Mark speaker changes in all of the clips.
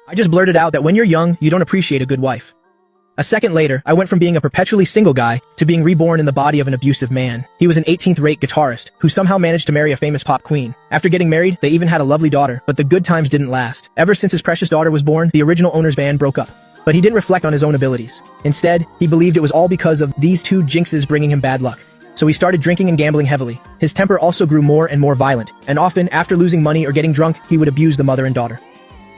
Speaker 1: I just blurted out that when you're young, you don't appreciate a good wife. A second later, I went from being a perpetually single guy to being reborn in the body of an abusive man. He was an 18th-rate guitarist who somehow managed to marry a famous pop queen. After getting married, they even had a lovely daughter, but the good times didn't last. Ever since his precious daughter was born, the original owner's band broke up. But he didn't reflect on his own abilities. Instead, he believed it was all because of these two jinxes bringing him bad luck. So he started drinking and gambling heavily. His temper also grew more and more violent, and often, after losing money or getting drunk, he would abuse the mother and daughter.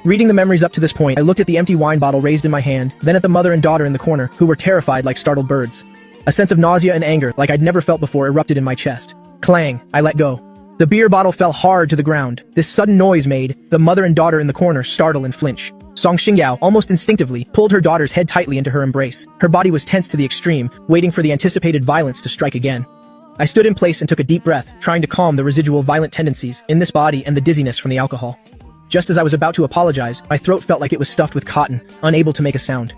Speaker 1: Reading the memories up to this point, I looked at the empty wine bottle raised in my hand, then at the mother and daughter in the corner, who were terrified like startled birds. A sense of nausea and anger, like I'd never felt before, erupted in my chest. Clang, I let go. The beer bottle fell hard to the ground. This sudden noise made the mother and daughter in the corner startle and flinch. Song Xingyao, almost instinctively, pulled her daughter's head tightly into her embrace. Her body was tense to the extreme, waiting for the anticipated violence to strike again. I stood in place and took a deep breath, trying to calm the residual violent tendencies in this body and the dizziness from the alcohol. Just as I was about to apologize, my throat felt like it was stuffed with cotton, unable to make a sound.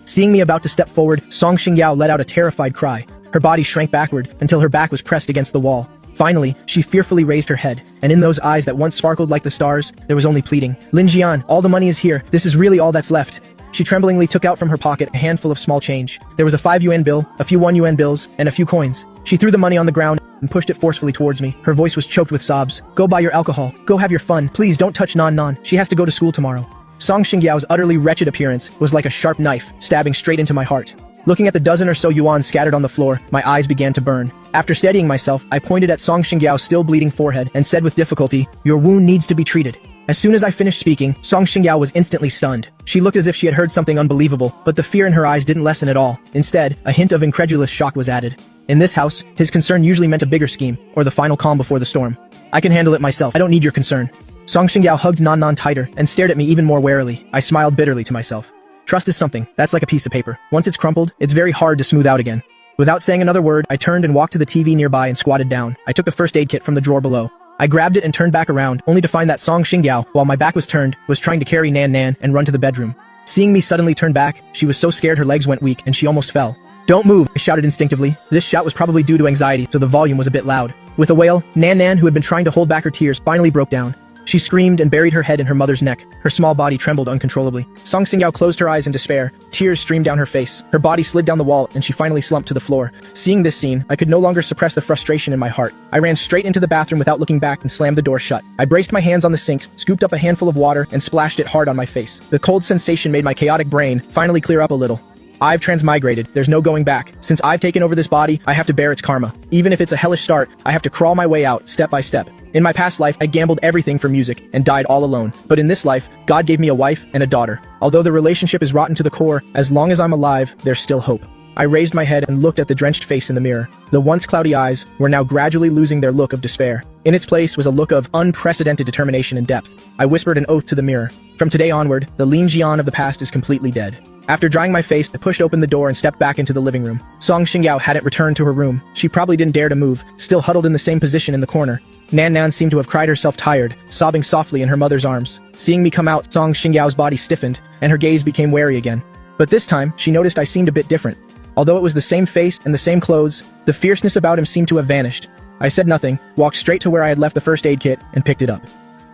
Speaker 1: Seeing me about to step forward, Song Xingyao let out a terrified cry. Her body shrank backward until her back was pressed against the wall. Finally, she fearfully raised her head, and in those eyes that once sparkled like the stars, there was only pleading. Lin Jian, all the money is here. This is really all that's left. She tremblingly took out from her pocket a handful of small change. There was a 5 yuan bill, a few 1 yuan bills, and a few coins. She threw the money on the ground and pushed it forcefully towards me. Her voice was choked with sobs. Go buy your alcohol. Go have your fun. Please don't touch Nan. She has to go to school tomorrow. Song Xingyao's utterly wretched appearance was like a sharp knife, stabbing straight into my heart. Looking at the dozen or so yuan scattered on the floor, my eyes began to burn. After steadying myself, I pointed at Song Xingyao's still bleeding forehead and said with difficulty, "Your wound needs to be treated." As soon as I finished speaking, Song Xingyao was instantly stunned. She looked as if she had heard something unbelievable, but the fear in her eyes didn't lessen at all. Instead, a hint of incredulous shock was added. In this house, his concern usually meant a bigger scheme, or the final calm before the storm. I can handle it myself. I don't need your concern. Song Xingyao hugged Nan tighter and stared at me even more warily. I smiled bitterly to myself. Trust is something that's like a piece of paper. Once it's crumpled, it's very hard to smooth out again. Without saying another word, I turned and walked to the TV nearby and squatted down. I took the first aid kit from the drawer below. I grabbed it and turned back around, only to find that Song Xingyao, while my back was turned, was trying to carry Nan and run to the bedroom. Seeing me suddenly turn back, she was so scared her legs went weak and she almost fell. "Don't move," I shouted instinctively. This shout was probably due to anxiety, so the volume was a bit loud. With a wail, Nan, who had been trying to hold back her tears, finally broke down. She screamed and buried her head in her mother's neck. Her small body trembled uncontrollably. Song Xingyao closed her eyes in despair. Tears streamed down her face. Her body slid down the wall, and she finally slumped to the floor. Seeing this scene, I could no longer suppress the frustration in my heart. I ran straight into the bathroom without looking back and slammed the door shut. I braced my hands on the sink, scooped up a handful of water, and splashed it hard on my face. The cold sensation made my chaotic brain finally clear up a little. I've transmigrated. There's no going back. Since I've taken over this body, I have to bear its karma. Even if it's a hellish start, I have to crawl my way out, step by step. In my past life, I gambled everything for music and died all alone. But in this life, God gave me a wife and a daughter. Although the relationship is rotten to the core, as long as I'm alive, there's still hope. I raised my head and looked at the drenched face in the mirror. The once cloudy eyes were now gradually losing their look of despair. In its place was a look of unprecedented determination and depth. I whispered an oath to the mirror. From today onward, the Lin Jian of the past is completely dead. After drying my face, I pushed open the door and stepped back into the living room. Song Xingyao hadn't returned to her room. She probably didn't dare to move, still huddled in the same position in the corner. Nan seemed to have cried herself tired, sobbing softly in her mother's arms. Seeing me come out, Song Xingyao's body stiffened, and her gaze became wary again. But this time, she noticed I seemed a bit different. Although it was the same face and the same clothes, the fierceness about him seemed to have vanished. I said nothing, walked straight to where I had left the first aid kit, and picked it up.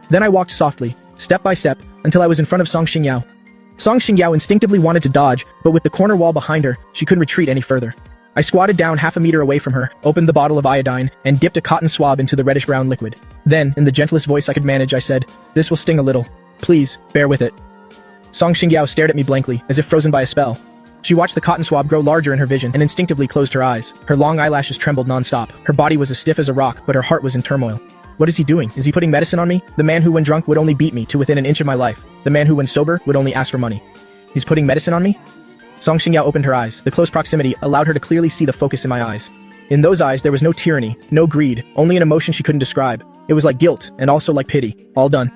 Speaker 1: Then I walked softly, step by step, until I was in front of Song Xingyao. Song Xingyao instinctively wanted to dodge, but with the corner wall behind her, she couldn't retreat any further. I squatted down half a meter away from her, opened the bottle of iodine, and dipped a cotton swab into the reddish-brown liquid. Then, in the gentlest voice I could manage, I said, "This will sting a little. Please, bear with it." Song Xingyao stared at me blankly, as if frozen by a spell. She watched the cotton swab grow larger in her vision and instinctively closed her eyes. Her long eyelashes trembled non-stop. Her body was as stiff as a rock, but her heart was in turmoil. What is he doing? Is he putting medicine on me? The man who when drunk would only beat me to within an inch of my life. The man who when sober would only ask for money. He's putting medicine on me? Song Xingyao opened her eyes. The close proximity allowed her to clearly see the focus in my eyes. In those eyes, there was no tyranny, no greed, only an emotion she couldn't describe. It was like guilt, and also like pity. All done.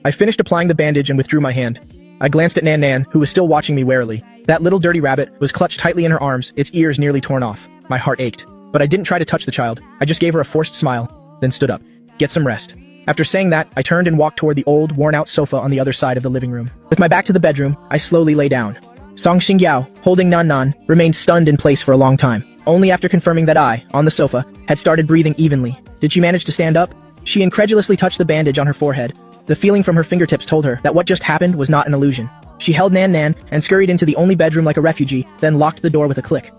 Speaker 1: I finished applying the bandage and withdrew my hand. I glanced at Nan, who was still watching me warily. That little dirty rabbit was clutched tightly in her arms, its ears nearly torn off. My heart ached. But I didn't try to touch the child. I just gave her a forced smile, then stood up. Get some rest. After saying that, I turned and walked toward the old, worn-out sofa on the other side of the living room. With my back to the bedroom, I slowly lay down. Song Xingyao, holding Nan, remained stunned in place for a long time. Only after confirming that I, on the sofa, had started breathing evenly. Did she manage to stand up? She incredulously touched the bandage on her forehead. The feeling from her fingertips told her that what just happened was not an illusion. She held Nan Nan and scurried into the only bedroom like a refugee, then locked the door with a click.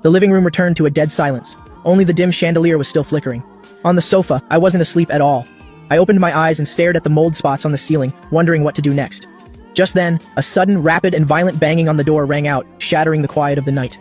Speaker 1: The living room returned to a dead silence. Only the dim chandelier was still flickering. On the sofa, I wasn't asleep at all. I opened my eyes and stared at the mold spots on the ceiling, wondering what to do next. Just then, a sudden, rapid, and violent banging on the door rang out, shattering the quiet of the night.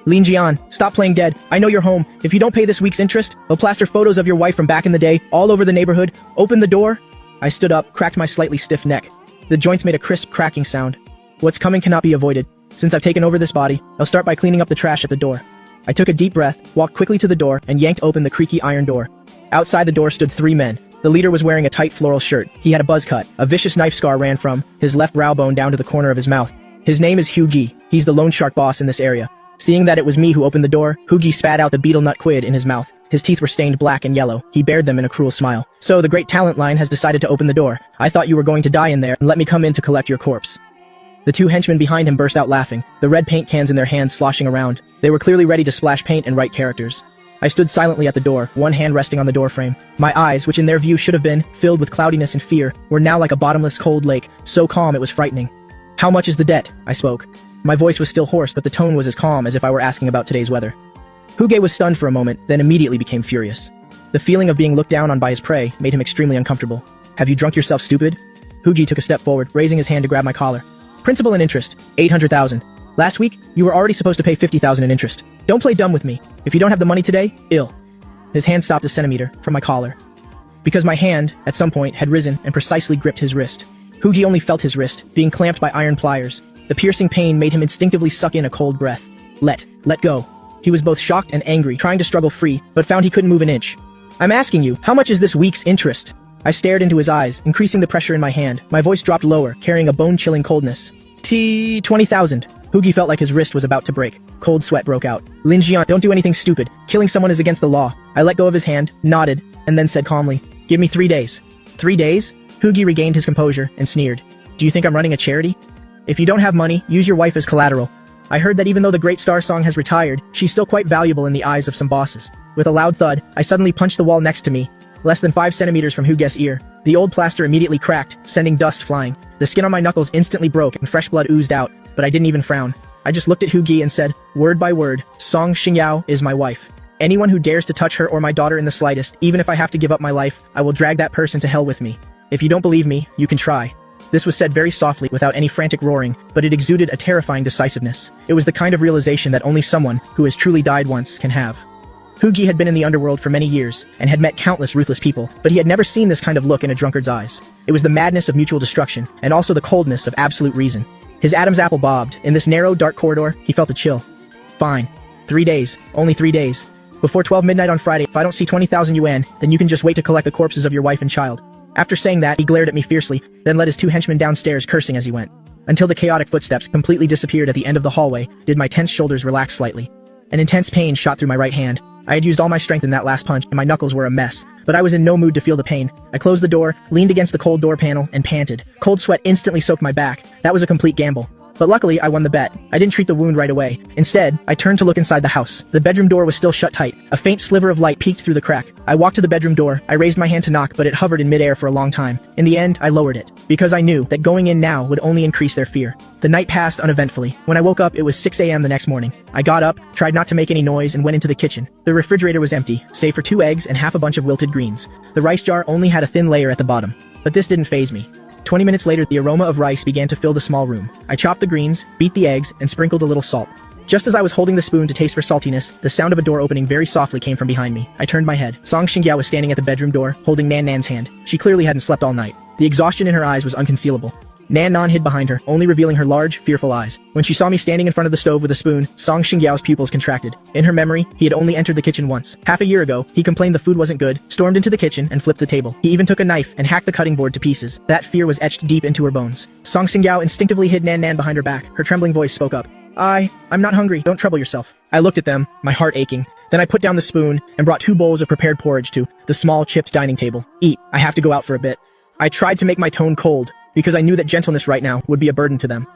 Speaker 1: Lin Jian, stop playing dead. I know you're home. If you don't pay this week's interest, they'll plaster photos of your wife from back in the day all over the neighborhood. Open the door. I stood up, cracked my slightly stiff neck. The joints made a crisp cracking sound. What's coming cannot be avoided. Since I've taken over this body, I'll start by cleaning up the trash at the door. I took a deep breath, walked quickly to the door, and yanked open the creaky iron door. Outside the door stood 3 men. The leader was wearing a tight floral shirt. He had a buzz cut. A vicious knife scar ran from his left brow bone down to the corner of his mouth. His name is Hu Gi. He's the loan shark boss in this area. Seeing that it was me who opened the door, Hu Gi spat out the beetle nut quid in his mouth. His teeth were stained black and yellow. He bared them in a cruel smile. So the great talent line has decided to open the door. I thought you were going to die in there and let me come in to collect your corpse. The 2 henchmen behind him burst out laughing, the red paint cans in their hands sloshing around. They were clearly ready to splash paint and write characters. I stood silently at the door, one hand resting on the doorframe. My eyes, which in their view should have been filled with cloudiness and fear, were now like a bottomless cold lake, so calm it was frightening. How much is the debt? I spoke. My voice was still hoarse, but the tone was as calm as if I were asking about today's weather. Hu Ge was stunned for a moment, then immediately became furious. The feeling of being looked down on by his prey made him extremely uncomfortable. Have you drunk yourself stupid? Hu Ge took a step forward, raising his hand to grab my collar. Principal and interest, 800,000. Last week, you were already supposed to pay 50,000 in interest. Don't play dumb with me. If you don't have the money today, ill. His hand stopped a centimeter from my collar. Because my hand, at some point, had risen and precisely gripped his wrist. Hu Ge only felt his wrist, being clamped by iron pliers. The piercing pain made him instinctively suck in a cold breath. Let go. He was both shocked and angry, trying to struggle free, but found he couldn't move an inch. I'm asking you, how much is this week's interest? I stared into his eyes, increasing the pressure in my hand. My voice dropped lower, carrying a bone-chilling coldness. 20,000. Hu Ge felt like his wrist was about to break. Cold sweat broke out. Lin Jian, don't do anything stupid. Killing someone is against the law. I let go of his hand, nodded, and then said calmly, give me 3 days. 3 days? Hu Ge regained his composure and sneered. Do you think I'm running a charity? If you don't have money, use your wife as collateral. I heard that even though the Great Star Song has retired, she's still quite valuable in the eyes of some bosses. With a loud thud, I suddenly punched the wall next to me, less than 5 centimeters from Hu Ge's ear. The old plaster immediately cracked, sending dust flying. The skin on my knuckles instantly broke and fresh blood oozed out, but I didn't even frown. I just looked at Hu Ge and said, word by word, Song Xingyao is my wife. Anyone who dares to touch her or my daughter in the slightest, even if I have to give up my life, I will drag that person to hell with me. If you don't believe me, you can try. This was said very softly, without any frantic roaring, but it exuded a terrifying decisiveness. It was the kind of realization that only someone who has truly died once can have. Hu Ge had been in the underworld for many years, and had met countless ruthless people, but he had never seen this kind of look in a drunkard's eyes. It was the madness of mutual destruction, and also the coldness of absolute reason. His Adam's apple bobbed. In this narrow, dark corridor, he felt a chill. Fine. 3 days. Only 3 days. Before 12 midnight on Friday, if I don't see 20,000 yuan, then you can just wait to collect the corpses of your wife and child. After saying that, he glared at me fiercely, then led his 2 henchmen downstairs cursing as he went. Until the chaotic footsteps completely disappeared at the end of the hallway, did my tense shoulders relax slightly. An intense pain shot through my right hand. I had used all my strength in that last punch, and my knuckles were a mess. But I was in no mood to feel the pain. I closed the door, leaned against the cold door panel, and panted. Cold sweat instantly soaked my back. That was a complete gamble. But luckily, I won the bet. I didn't treat the wound right away. Instead, I turned to look inside the house. The bedroom door was still shut tight. A faint sliver of light peeked through the crack. I walked to the bedroom door. I raised my hand to knock, but it hovered in midair for a long time. In the end, I lowered it, because I knew that going in now would only increase their fear. The night passed uneventfully. When I woke up, it was 6 a.m. the next morning. I got up, tried not to make any noise, and went into the kitchen. The refrigerator was empty, save for 2 eggs and half a bunch of wilted greens. The rice jar only had a thin layer at the bottom. But this didn't faze me. 20 minutes later, the aroma of rice began to fill the small room. I chopped the greens, beat the eggs, and sprinkled a little salt. Just as I was holding the spoon to taste for saltiness, the sound of a door opening very softly came from behind me. I turned my head. Song Xingyao was standing at the bedroom door, holding Nan Nan's hand. She clearly hadn't slept all night. The exhaustion in her eyes was unconcealable. Nan Nan hid behind her, only revealing her large, fearful eyes. When she saw me standing in front of the stove with a spoon, Song Xingyao's pupils contracted. In her memory, he had only entered the kitchen once. Half a year ago, he complained the food wasn't good, stormed into the kitchen, and flipped the table. He even took a knife and hacked the cutting board to pieces. That fear was etched deep into her bones. Song Xingyao instinctively hid Nan Nan behind her back. Her trembling voice spoke up. I'm not hungry. Don't trouble yourself. I looked at them, my heart aching. Then I put down the spoon and brought 2 bowls of prepared porridge to the small, chipped dining table. Eat. I have to go out for a bit. I tried to make my tone cold, because I knew that gentleness right now would be a burden to them.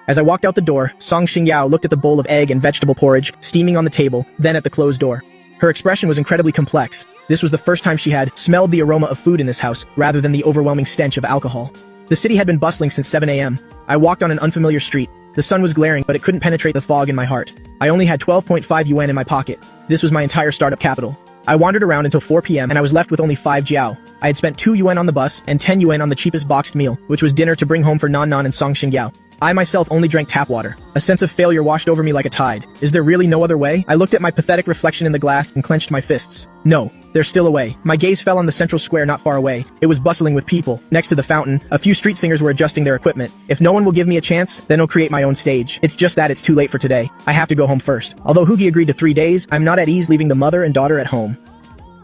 Speaker 1: As I walked out the door, Song Xingyao looked at the bowl of egg and vegetable porridge steaming on the table, then at the closed door. Her expression was incredibly complex. This was the first time she had smelled the aroma of food in this house, rather than the overwhelming stench of alcohol. The city had been bustling since 7 a.m. I walked on an unfamiliar street. The sun was glaring, but it couldn't penetrate the fog in my heart. I only had 12.5 yuan in my pocket. This was my entire startup capital. I wandered around until 4 p.m. and I was left with only 5 jiao. I had spent 2 yuan on the bus and 10 yuan on the cheapest boxed meal, which was dinner to bring home for Nan Nan and Song Xingyao. I myself only drank tap water. A sense of failure washed over me like a tide. Is there really no other way? I looked at my pathetic reflection in the glass and clenched my fists. No, there's still a way. My gaze fell on the central square not far away. It was bustling with people. Next to the fountain, a few street singers were adjusting their equipment. If no one will give me a chance, then I'll create my own stage. It's just that it's too late for today. I have to go home first. Although Hugi agreed to 3 days, I'm not at ease leaving the mother and daughter at home.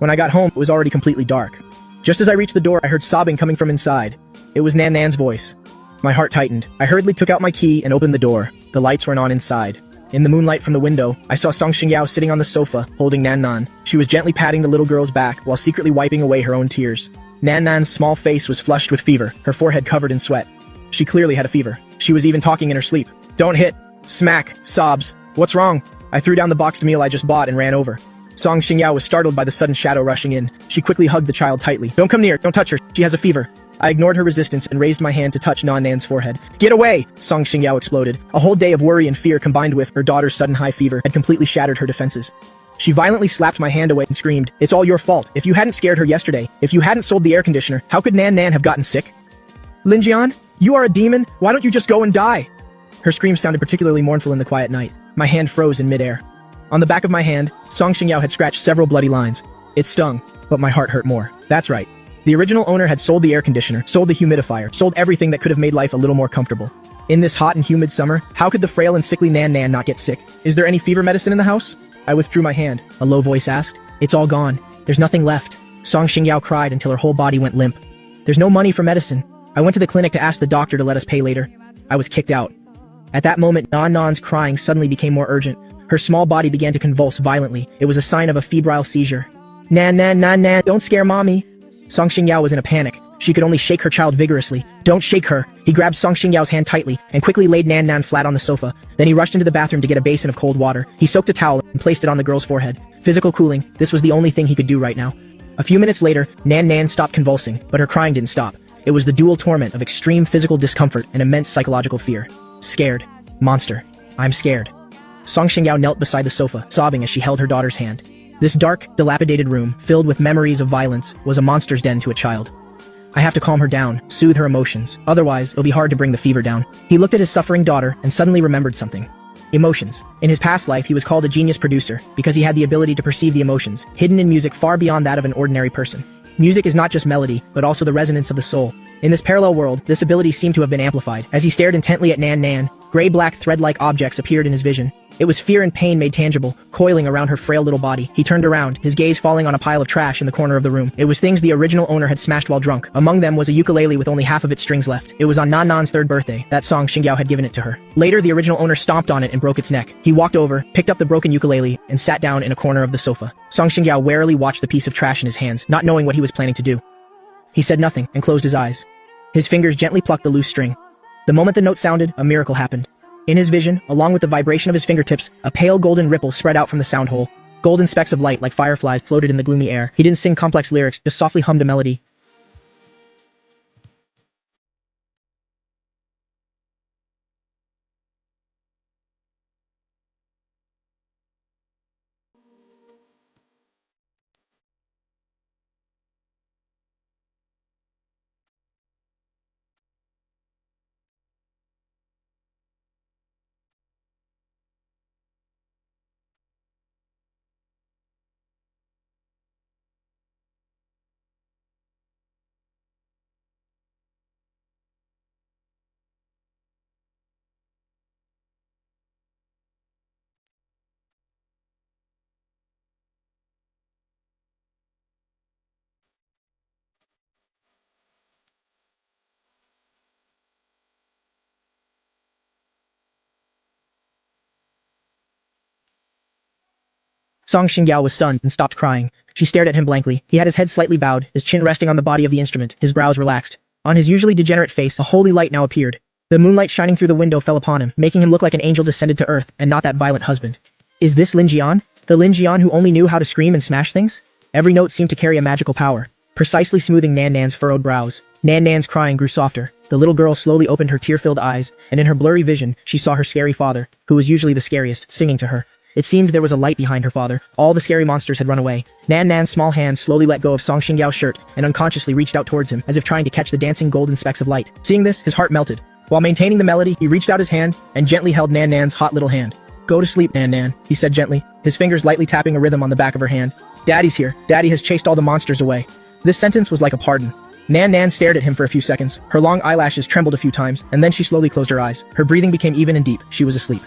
Speaker 1: When I got home, it was already completely dark. Just as I reached the door, I heard sobbing coming from inside. It was Nan Nan's voice. My heart tightened. I hurriedly took out my key and opened the door. The lights weren't on inside. In the moonlight from the window, I saw Song Xingyao sitting on the sofa, holding Nan Nan. She was gently patting the little girl's back while secretly wiping away her own tears. Nan Nan's small face was flushed with fever, her forehead covered in sweat. She clearly had a fever. She was even talking in her sleep. Don't hit. Smack. Sobs. What's wrong? I threw down the boxed meal I just bought and ran over. Song Xingyao was startled by the sudden shadow rushing in. She quickly hugged the child tightly. Don't come near. Don't touch her. She has a fever. I ignored her resistance and raised my hand to touch Nan Nan's forehead. Get away! Song Xingyao exploded. A whole day of worry and fear combined with her daughter's sudden high fever had completely shattered her defenses. She violently slapped my hand away and screamed, "It's all your fault. If you hadn't scared her yesterday, if you hadn't sold the air conditioner, how could Nan Nan have gotten sick? Linjian, you are a demon. Why don't you just go and die?" Her screams sounded particularly mournful in the quiet night. My hand froze in midair. On the back of my hand, Song Xingyao had scratched several bloody lines. It stung, but my heart hurt more. That's right. The original owner had sold the air conditioner, sold the humidifier, sold everything that could have made life a little more comfortable. In this hot and humid summer, how could the frail and sickly Nan Nan not get sick? Is there any fever medicine in the house? I withdrew my hand. A low voice asked. It's all gone. There's nothing left. Song Xingyao cried until her whole body went limp. There's no money for medicine. I went to the clinic to ask the doctor to let us pay later. I was kicked out. At that moment, Nan Nan's crying suddenly became more urgent. Her small body began to convulse violently. It was a sign of a febrile seizure. Nan Nan, Nan Nan, don't scare mommy. Song Xingyao was in a panic. She could only shake her child vigorously. Don't shake her. He grabbed Song Xingyao's hand tightly and quickly laid Nan Nan flat on the sofa. Then he rushed into the bathroom to get a basin of cold water. He soaked a towel and placed it on the girl's forehead. Physical cooling, this was the only thing he could do right now. A few minutes later, Nan Nan stopped convulsing, but her crying didn't stop. It was the dual torment of extreme physical discomfort and immense psychological fear. Scared. Monster. I'm scared. Song Xingyao knelt beside the sofa, sobbing as she held her daughter's hand. This dark, dilapidated room, filled with memories of violence, was a monster's den to a child. I have to calm her down, soothe her emotions, otherwise it'll be hard to bring the fever down. He looked at his suffering daughter and suddenly remembered something. Emotions. In his past life, he was called a genius producer because he had the ability to perceive the emotions, hidden in music far beyond that of an ordinary person. Music is not just melody, but also the resonance of the soul. In this parallel world, this ability seemed to have been amplified. As he stared intently at Nan Nan, gray-black thread-like objects appeared in his vision. It was fear and pain made tangible, coiling around her frail little body. He turned around, his gaze falling on a pile of trash in the corner of the room. It was things the original owner had smashed while drunk. Among them was a ukulele with only half of its strings left. It was on Nan Nan's 3rd birthday. That Song Xingyao had given it to her. Later, the original owner stomped on it and broke its neck. He walked over, picked up the broken ukulele, and sat down in a corner of the sofa. Song Xingyao warily watched the piece of trash in his hands, not knowing what he was planning to do. He said nothing and closed his eyes. His fingers gently plucked the loose string. The moment the note sounded, a miracle happened. In his vision, along with the vibration of his fingertips, a pale golden ripple spread out from the sound hole. Golden specks of light like fireflies floated in the gloomy air. He didn't sing complex lyrics, just softly hummed a melody. Song Xingyao was stunned and stopped crying. She stared at him blankly. He had his head slightly bowed, his chin resting on the body of the instrument, his brows relaxed. On his usually degenerate face, a holy light now appeared. The moonlight shining through the window fell upon him, making him look like an angel descended to earth, and not that violent husband. Is this Lin Jian? The Lin Jian who only knew how to scream and smash things? Every note seemed to carry a magical power, precisely smoothing Nan Nan's furrowed brows. Nan Nan's crying grew softer. The little girl slowly opened her tear-filled eyes, and in her blurry vision, she saw her scary father, who was usually the scariest, singing to her. It seemed there was a light behind her father. All the scary monsters had run away. Nan Nan's small hand slowly let go of Song Xingyao's shirt and unconsciously reached out towards him, as if trying to catch the dancing golden specks of light. Seeing this, his heart melted. While maintaining the melody, he reached out his hand and gently held Nan Nan's hot little hand. "Go to sleep, Nan Nan," he said gently, his fingers lightly tapping a rhythm on the back of her hand. "Daddy's here. Daddy has chased all the monsters away." This sentence was like a pardon. Nan Nan stared at him for a few seconds. Her long eyelashes trembled a few times, and then she slowly closed her eyes. Her breathing became even and deep. She was asleep.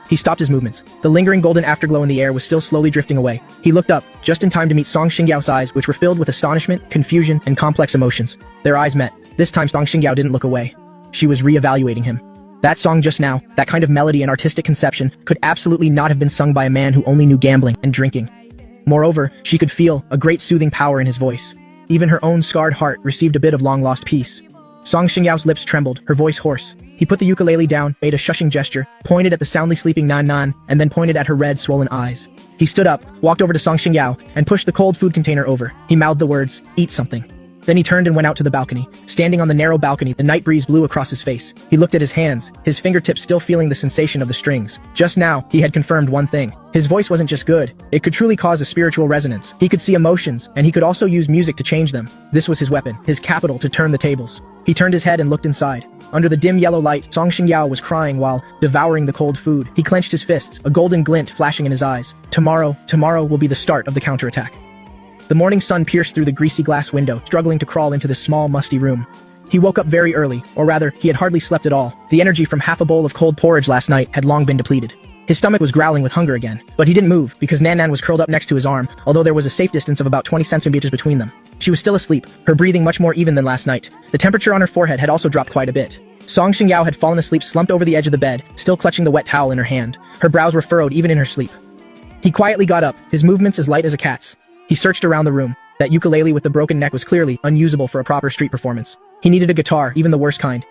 Speaker 1: He stopped his movements. The lingering golden afterglow in the air was still slowly drifting away. He looked up, just in time to meet Song Xingyao's eyes, which were filled with astonishment, confusion, and complex emotions. Their eyes met. This time Song Xingyao didn't look away. She was re-evaluating him. That song just now, that kind of melody and artistic conception, could absolutely not have been sung by a man who only knew gambling and drinking. Moreover, she could feel a great soothing power in his voice. Even her own scarred heart received a bit of long-lost peace. Song Xingyao's lips trembled, her voice hoarse. He put the ukulele down, made a shushing gesture, pointed at the soundly sleeping Nan Nan, and then pointed at her red, swollen eyes. He stood up, walked over to Song Xingyao, and pushed the cold food container over. He mouthed the words, "Eat something." Then he turned and went out to the balcony. Standing on the narrow balcony, the night breeze blew across his face. He looked at his hands, his fingertips still feeling the sensation of the strings. Just now, he had confirmed one thing. His voice wasn't just good. It could truly cause a spiritual resonance. He could see emotions, and he could also use music to change them. This was his weapon, his capital to turn the tables. He turned his head and looked inside. Under the dim yellow light, Song Xingyao was crying while devouring the cold food. He clenched his fists, a golden glint flashing in his eyes. Tomorrow will be the start of the counterattack. The morning sun pierced through the greasy glass window, struggling to crawl into the small, musty room. He woke up very early, or rather, he had hardly slept at all. The energy from half a bowl of cold porridge last night had long been depleted. His stomach was growling with hunger again, but he didn't move because Nan Nan was curled up next to his arm, although there was a safe distance of about 20 centimeters between them. She was still asleep, her breathing much more even than last night. The temperature on her forehead had also dropped quite a bit. Song Xingyao had fallen asleep slumped over the edge of the bed, still clutching the wet towel in her hand. Her brows were furrowed even in her sleep. He quietly got up, his movements as light as a cat's. He searched around the room. That ukulele with the broken neck was clearly unusable for a proper street performance. He needed a guitar, even the worst kind.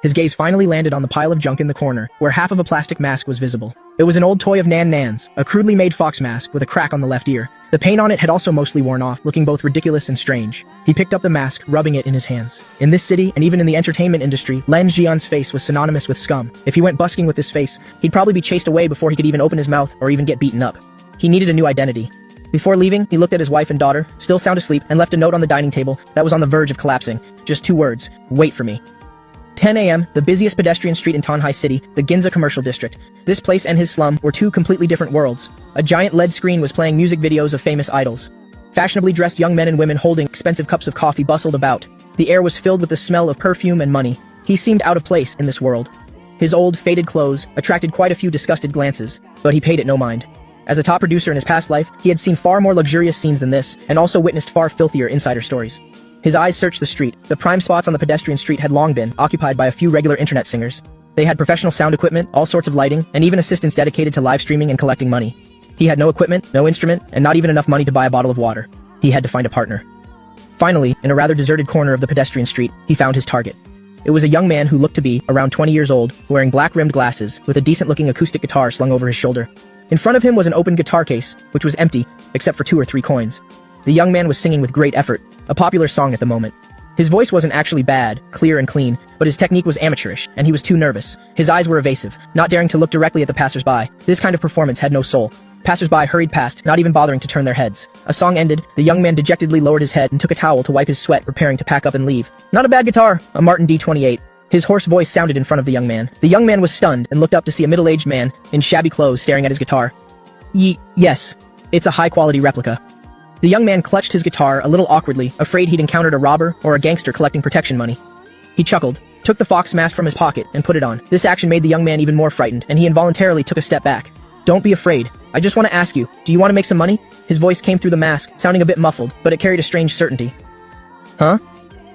Speaker 1: His gaze finally landed on the pile of junk in the corner, where half of a plastic mask was visible. It was an old toy of Nan Nan's, a crudely made fox mask with a crack on the left ear. The paint on it had also mostly worn off, looking both ridiculous and strange. He picked up the mask, rubbing it in his hands. In this city, and even in the entertainment industry, Lin Jian's face was synonymous with scum. If he went busking with this face, he'd probably be chased away before he could even open his mouth or even get beaten up. He needed a new identity. Before leaving, he looked at his wife and daughter, still sound asleep, and left a note on the dining table that was on the verge of collapsing. Just 2 words, "Wait for me." 10 a.m., the busiest pedestrian street in Tanhai City, the Ginza commercial district. This place and his slum were 2 completely different worlds. A giant LED screen was playing music videos of famous idols. Fashionably dressed young men and women holding expensive cups of coffee bustled about. The air was filled with the smell of perfume and money. He seemed out of place in this world. His old, faded clothes attracted quite a few disgusted glances, but he paid it no mind. As a top producer in his past life, he had seen far more luxurious scenes than this, and also witnessed far filthier insider stories. His eyes searched the street. The prime spots on the pedestrian street had long been occupied by a few regular internet singers. They had professional sound equipment, all sorts of lighting, and even assistants dedicated to live streaming and collecting money. He had no equipment, no instrument, and not even enough money to buy a bottle of water. He had to find a partner. Finally, in a rather deserted corner of the pedestrian street, he found his target. It was a young man who looked to be around 20 years old, wearing black-rimmed glasses, with a decent-looking acoustic guitar slung over his shoulder. In front of him was an open guitar case, which was empty, except for 2 or 3 coins. The young man was singing with great effort, a popular song at the moment. His voice wasn't actually bad, clear and clean, but his technique was amateurish, and he was too nervous. His eyes were evasive, not daring to look directly at the passers-by. This kind of performance had no soul. Passers-by hurried past, not even bothering to turn their heads. A song ended, the young man dejectedly lowered his head and took a towel to wipe his sweat, preparing to pack up and leave. Not a bad guitar, a Martin D28. His hoarse voice sounded in front of the young man. The young man was stunned and looked up to see a middle-aged man in shabby clothes staring at his guitar. Yes, it's a high-quality replica. The young man clutched his guitar a little awkwardly, afraid he'd encountered a robber or a gangster collecting protection money. He chuckled, took the fox mask from his pocket, and put it on. This action made the young man even more frightened, and he involuntarily took a step back. "Don't be afraid. I just want to ask you, do you want to make some money?" His voice came through the mask, sounding a bit muffled, but it carried a strange certainty. "Huh?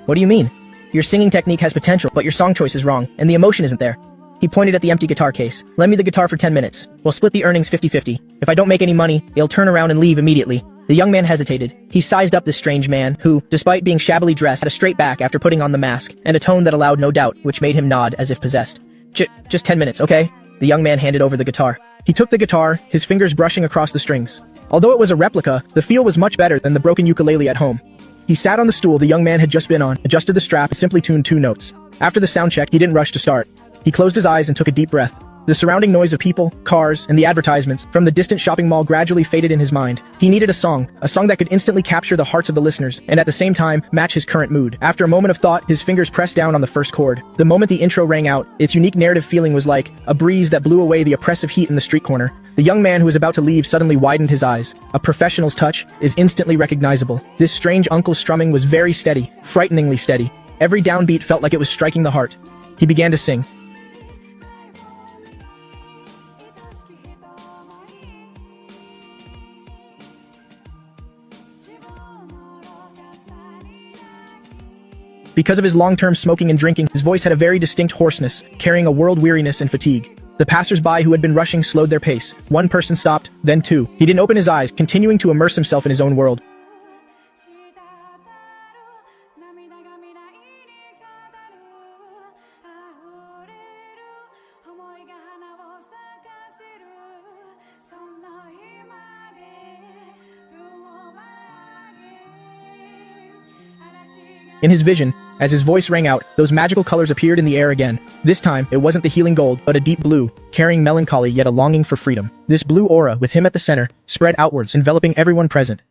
Speaker 1: What do you mean? Your singing technique has potential, but your song choice is wrong, and the emotion isn't there." He pointed at the empty guitar case. "Lend me the guitar for 10 minutes. We'll split the earnings 50-50. If I don't make any money, he'll turn around and leave immediately." The young man hesitated. He sized up this strange man, who, despite being shabbily dressed, had a straight back after putting on the mask, and a tone that allowed no doubt, which made him nod as if possessed. Just 10 minutes, okay?" The young man handed over the guitar. He took the guitar, his fingers brushing across the strings. Although it was a replica, the feel was much better than the broken ukulele at home. He sat on the stool the young man had just been on, adjusted the strap, and simply tuned 2 notes. After the sound check, he didn't rush to start. He closed his eyes and took a deep breath. The surrounding noise of people, cars, and the advertisements from the distant shopping mall gradually faded in his mind. He needed a song that could instantly capture the hearts of the listeners, and at the same time, match his current mood. After a moment of thought, his fingers pressed down on the first chord. The moment the intro rang out, its unique narrative feeling was like a breeze that blew away the oppressive heat in the street corner. The young man who was about to leave suddenly widened his eyes. A professional's touch is instantly recognizable. This strange uncle's strumming was very steady, frighteningly steady. Every downbeat felt like it was striking the heart. He began to sing. Because of his long-term smoking and drinking, his voice had a very distinct hoarseness, carrying a world weariness and fatigue. The passers-by who had been rushing slowed their pace. One person stopped, then two. He didn't open his eyes, continuing to immerse himself in his own world. In his vision, as his voice rang out, those magical colors appeared in the air again. This time, it wasn't the healing gold, but a deep blue, carrying melancholy yet a longing for freedom. This blue aura, with him at the center, spread outwards, enveloping everyone present.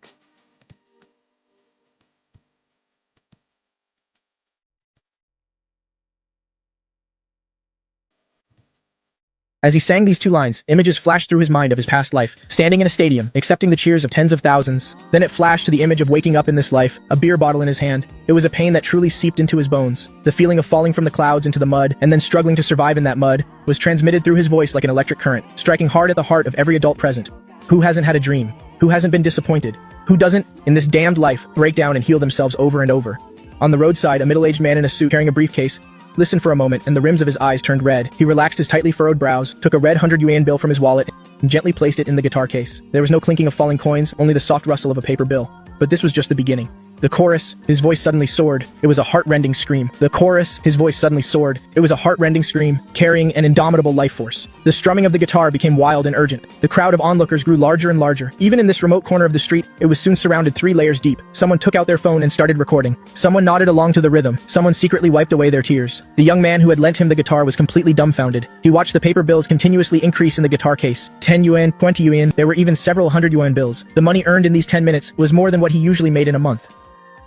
Speaker 1: As he sang these two lines, images flashed through his mind of his past life, standing in a stadium, accepting the cheers of tens of thousands. Then it flashed to the image of waking up in this life, a beer bottle in his hand. It was a pain that truly seeped into his bones. The feeling of falling from the clouds into the mud, and then struggling to survive in that mud, was transmitted through his voice like an electric current, striking hard at the heart of every adult present. Who hasn't had a dream? Who hasn't been disappointed? Who doesn't, in this damned life, break down and heal themselves over and over? On the roadside, a middle-aged man in a suit carrying a briefcase listened for a moment, and the rims of his eyes turned red. He relaxed his tightly furrowed brows, took a red 100 yuan bill from his wallet, and gently placed it in the guitar case. There was no clinking of falling coins, only the soft rustle of a paper bill. But this was just the beginning. The chorus, his voice suddenly soared. It was a heart-rending scream. The chorus, his voice suddenly soared. It was a heart-rending scream, carrying an indomitable life force. The strumming of the guitar became wild and urgent. The crowd of onlookers grew larger and larger. Even in this remote corner of the street, it was soon surrounded 3 layers deep. Someone took out their phone and started recording. Someone nodded along to the rhythm. Someone secretly wiped away their tears. The young man who had lent him the guitar was completely dumbfounded. He watched the paper bills continuously increase in the guitar case. 10 yuan, 20 yuan, there were even several 100 yuan bills. The money earned in these 10 minutes was more than what he usually made in a month.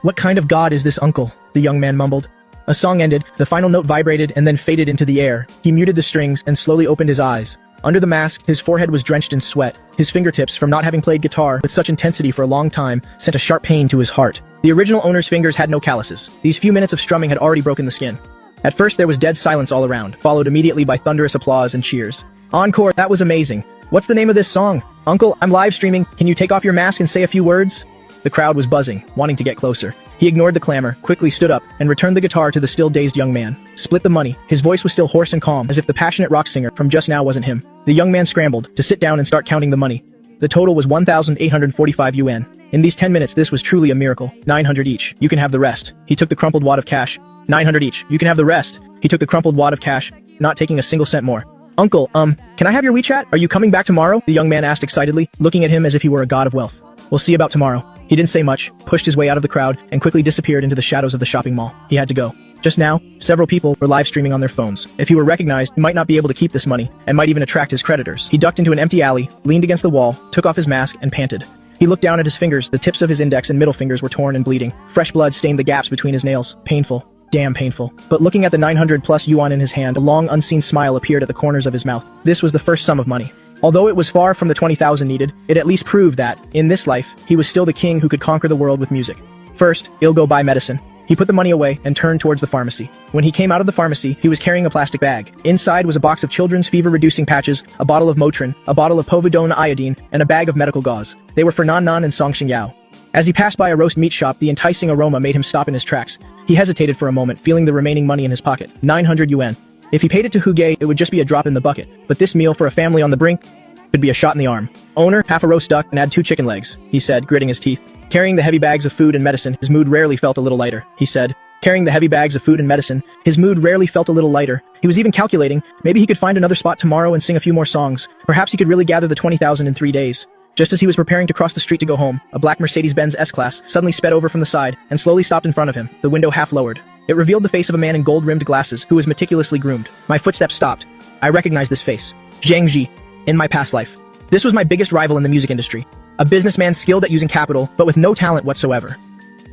Speaker 1: "What kind of god is this uncle?" the young man mumbled. A song ended, the final note vibrated and then faded into the air. He muted the strings and slowly opened his eyes. Under the mask, his forehead was drenched in sweat. His fingertips, from not having played guitar with such intensity for a long time, sent a sharp pain to his heart. The original owner's fingers had no calluses. These few minutes of strumming had already broken the skin. At first there was dead silence all around, followed immediately by thunderous applause and cheers. "Encore, that was amazing. What's the name of this song? Uncle, I'm live streaming. Can you take off your mask and say a few words?" The crowd was buzzing, wanting to get closer. He ignored the clamor, quickly stood up, and returned the guitar to the still dazed young man. Split the money. His voice was still hoarse and calm, as if the passionate rock singer from just now wasn't him. The young man scrambled to sit down and start counting the money. The total was 1,845 yuan. In these 10 minutes this was truly a miracle. 900 each. You can have the rest. He took the crumpled wad of cash. 900 each. You can have the rest. He took the crumpled wad of cash, not taking a single cent more. "Uncle, can I have your WeChat? Are you coming back tomorrow?" the young man asked excitedly, looking at him as if he were a god of wealth. "We'll see about tomorrow." He didn't say much, pushed his way out of the crowd, and quickly disappeared into the shadows of the shopping mall. He had to go. Just now, several people were live streaming on their phones. If he were recognized, he might not be able to keep this money, and might even attract his creditors. He ducked into an empty alley, leaned against the wall, took off his mask, and panted. He looked down at his fingers. The tips of his index and middle fingers were torn and bleeding. Fresh blood stained the gaps between his nails. Painful. Damn painful. But looking at the 900 plus yuan in his hand, a long unseen smile appeared at the corners of his mouth. This was the first sum of money. Although it was far from the 20,000 needed, it at least proved that, in this life, he was still the king who could conquer the world with music. First, he'll go buy medicine. He put the money away and turned towards the pharmacy. When he came out of the pharmacy, he was carrying a plastic bag. Inside was a box of children's fever-reducing patches, a bottle of Motrin, a bottle of povidone iodine, and a bag of medical gauze. They were for Nan Nan and Song Xingyao. As he passed by a roast meat shop, the enticing aroma made him stop in his tracks. He hesitated for a moment, feeling the remaining money in his pocket. 900 yuan. If he paid it to Huge, it would just be a drop in the bucket. But this meal for a family on the brink could be a shot in the arm. "Owner, half a roast duck and add 2 chicken legs," he said, gritting his teeth. Carrying the heavy bags of food and medicine, his mood rarely felt a little lighter, he said. Carrying the heavy bags of food and medicine, his mood rarely felt a little lighter. He was even calculating, maybe he could find another spot tomorrow and sing a few more songs. Perhaps he could really gather the 20,000 in 3 days. Just as he was preparing to cross the street to go home, a black Mercedes-Benz S-Class suddenly sped over from the side and slowly stopped in front of him, the window half lowered. It revealed the face of a man in gold-rimmed glasses who was meticulously groomed. My footsteps stopped. I recognized this face. Zhang Ji. In my past life. This was my biggest rival in the music industry. A businessman skilled at using capital, but with no talent whatsoever.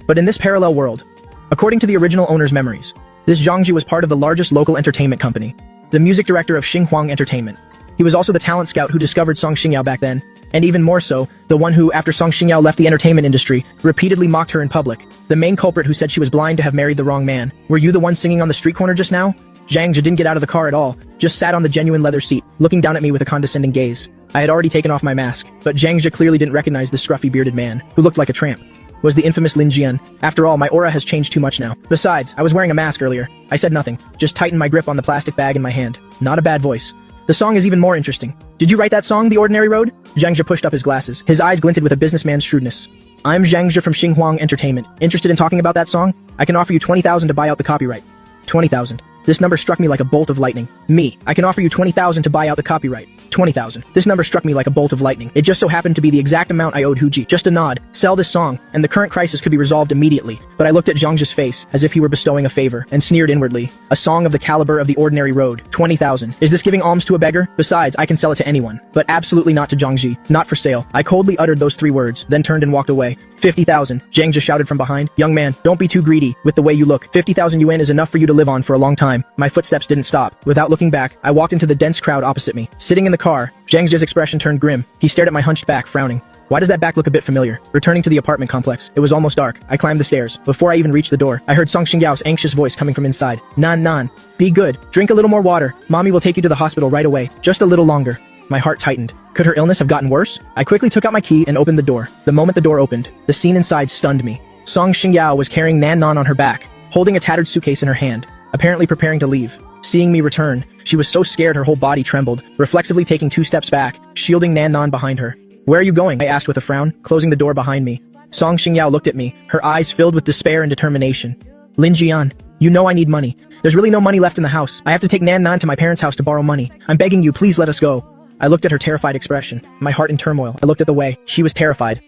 Speaker 1: But in this parallel world, according to the original owner's memories, this Zhang Ji was part of the largest local entertainment company, the music director of Xinhuang Entertainment. He was also the talent scout who discovered Song Xingyao back then, and even more so, the one who, after Song Xingyao left the entertainment industry, repeatedly mocked her in public. The main culprit who said she was blind to have married the wrong man. Were you the one singing on the street corner just now? Zhang Ji didn't get out of the car at all, just sat on the genuine leather seat, looking down at me with a condescending gaze. I had already taken off my mask, but Zhang Ji clearly didn't recognize this scruffy bearded man, who looked like a tramp. Was the infamous Lin Jian. After all, my aura has changed too much now. Besides, I was wearing a mask earlier. I said nothing, just tightened my grip on the plastic bag in my hand. Not a bad voice. The song is even more interesting. Did you write that song, The Ordinary Road? Zhang Ji pushed up his glasses. His eyes glinted with a businessman's shrewdness. I'm Zhang Ji from Xinhuang Entertainment. Interested in talking about that song? I can offer you 20,000 to buy out the copyright. 20,000. This number struck me like a bolt of lightning. Me. I can offer you 20,000 to buy out the copyright. 20,000. This number struck me like a bolt of lightning. It just so happened to be the exact amount I owed Huji. Just a nod. Sell this song, and the current crisis could be resolved immediately. But I looked at Zhang Ji's face, as if he were bestowing a favor, and sneered inwardly. A song of the caliber of The Ordinary Road. 20,000. Is this giving alms to a beggar? Besides, I can sell it to anyone. But absolutely not to Zhang Ji. Not for sale. I coldly uttered those 3 words, then turned and walked away. 50,000. Zhang Ji shouted from behind. Young man, don't be too greedy. With the way you look, 50,000 yuan is enough for you to live on for a long time. My footsteps didn't stop. Without looking back, I walked into the dense crowd opposite me. Sitting in the car, Zhang Ji's expression turned grim. He stared at my hunched back, frowning. Why does that back look a bit familiar? Returning to the apartment complex, it was almost dark. I climbed the stairs. Before I even reached the door, I heard Song Xingyao's anxious voice coming from inside. Nan. Be good. Drink a little more water. Mommy will take you to the hospital right away. Just a little longer. My heart tightened. Could her illness have gotten worse? I quickly took out my key and opened the door. The moment the door opened, the scene inside stunned me. Song Xingyao was carrying Nan on her back, holding a tattered suitcase in her hand, apparently preparing to leave. Seeing me return, she was so scared her whole body trembled, reflexively taking 2 steps back, shielding Nan behind her. Where are you going? I asked with a frown, closing the door behind me. Song Xingyao looked at me, her eyes filled with despair and determination. Lin Jian, you know I need money. There's really no money left in the house. I have to take Nan to my parents' house to borrow money. I'm begging you, please let us go. I looked at her terrified expression, my heart in turmoil. I looked at the way she was terrified.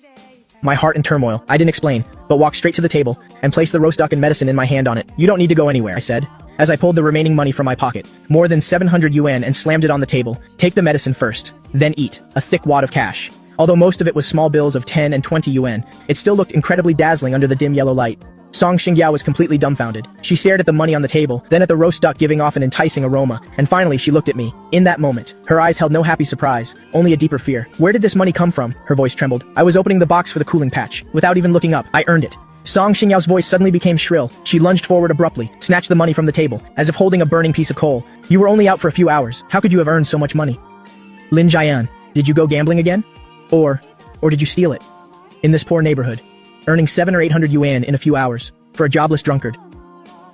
Speaker 1: My heart in turmoil. I didn't explain, but walked straight to the table and placed the roast duck and medicine in my hand on it. You don't need to go anywhere, I said, as I pulled the remaining money from my pocket, more than 700 yuan, and slammed it on the table. Take the medicine first, then eat. A thick wad of cash. Although most of it was small bills of 10 and 20 yuan, it still looked incredibly dazzling under the dim yellow light. Song Xingyao was completely dumbfounded. She stared at the money on the table, then at the roast duck giving off an enticing aroma, and finally she looked at me. In that moment, her eyes held no happy surprise, only a deeper fear. Where did this money come from? Her voice trembled. I was opening the box for the cooling patch. Without even looking up, I earned it. Song Xingyao's voice suddenly became shrill. She lunged forward abruptly, snatched the money from the table, as if holding a burning piece of coal. You were only out for a few hours. How could you have earned so much money? Lin Jian, did you go gambling again? Or did you steal it? In this poor neighborhood, earning 700 or 800 yuan in a few hours, for a jobless drunkard.